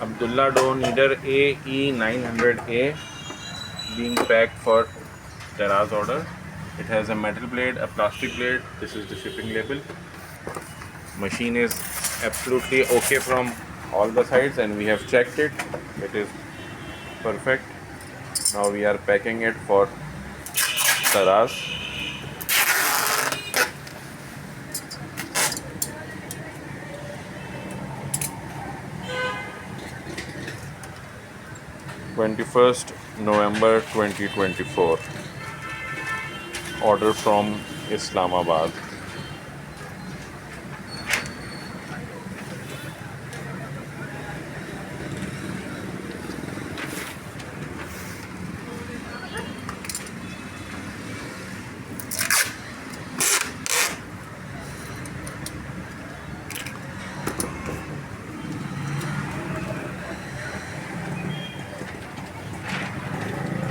Abdullah dough kneader AE900A being packed for Daraz order. It has a metal blade, a plastic blade. This is the shipping label. Machine is absolutely okay from all the sides and we have checked it. It is perfect. Now we are packing it for Daraz. November 21st 2024. Order from Islamabad.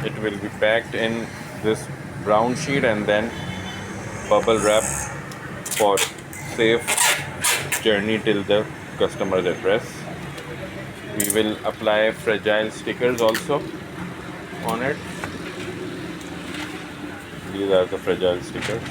It will be packed in this brown sheet and then bubble wrap for safe journey till the customer's address. We will apply fragile stickers also on it. These are the fragile stickers.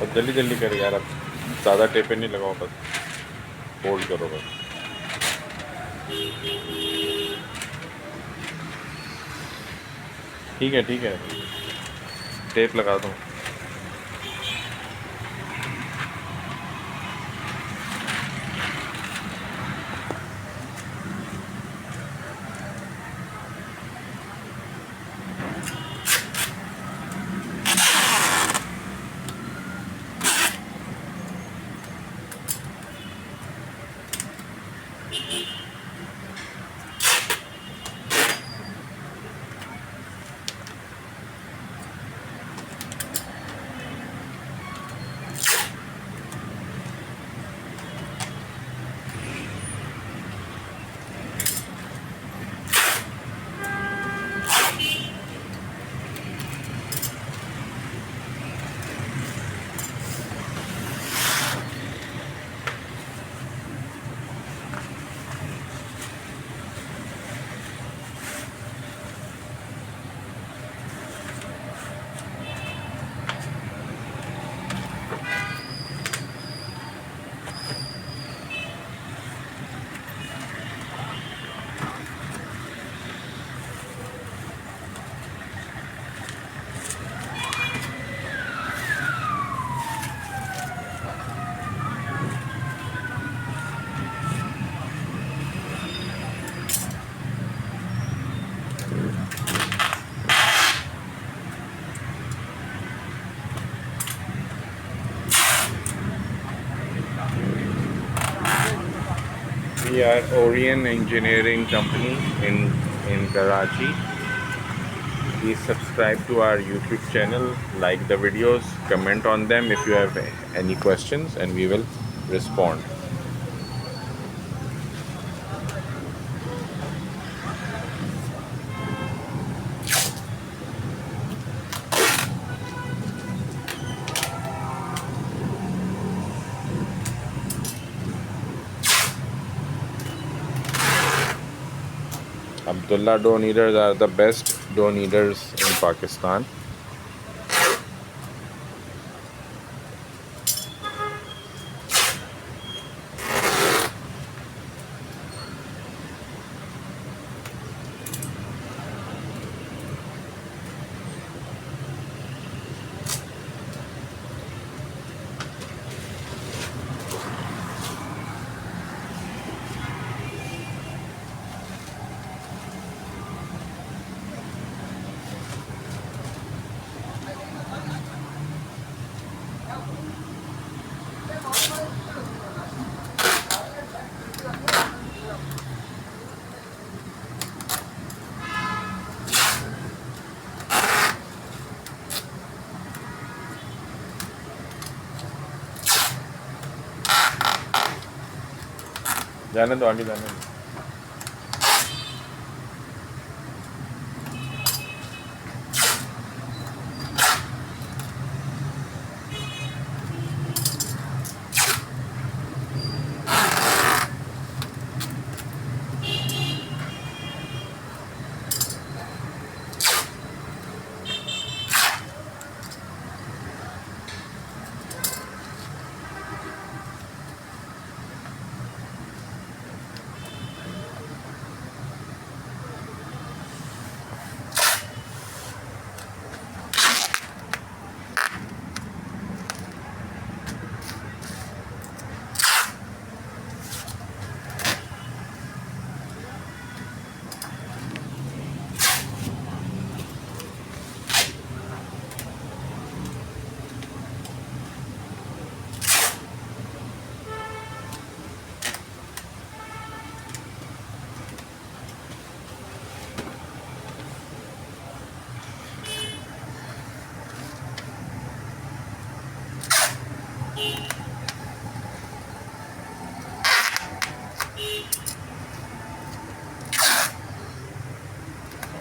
अब जल्दी जल्दी कर यार, अब ज़्यादा टेपे नहीं लगाओ, बस फोल्ड करो बस। ठीक है टेप लगा दो। We are Orion Engineering Company in Karachi. Please subscribe to our YouTube channel, like the videos, comment on them if you have any questions, and we will respond. Abdullah dough kneaders are the best dough kneaders in Pakistan. जाने दो, आगे जाने दो.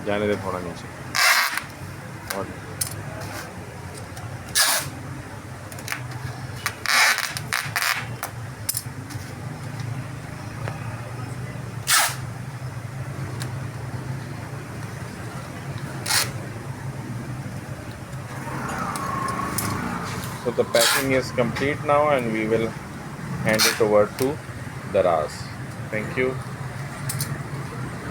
जाने दे थोड़ा नीचे. और so the packing is complete now, and we will hand it over to Daraz. Thank you.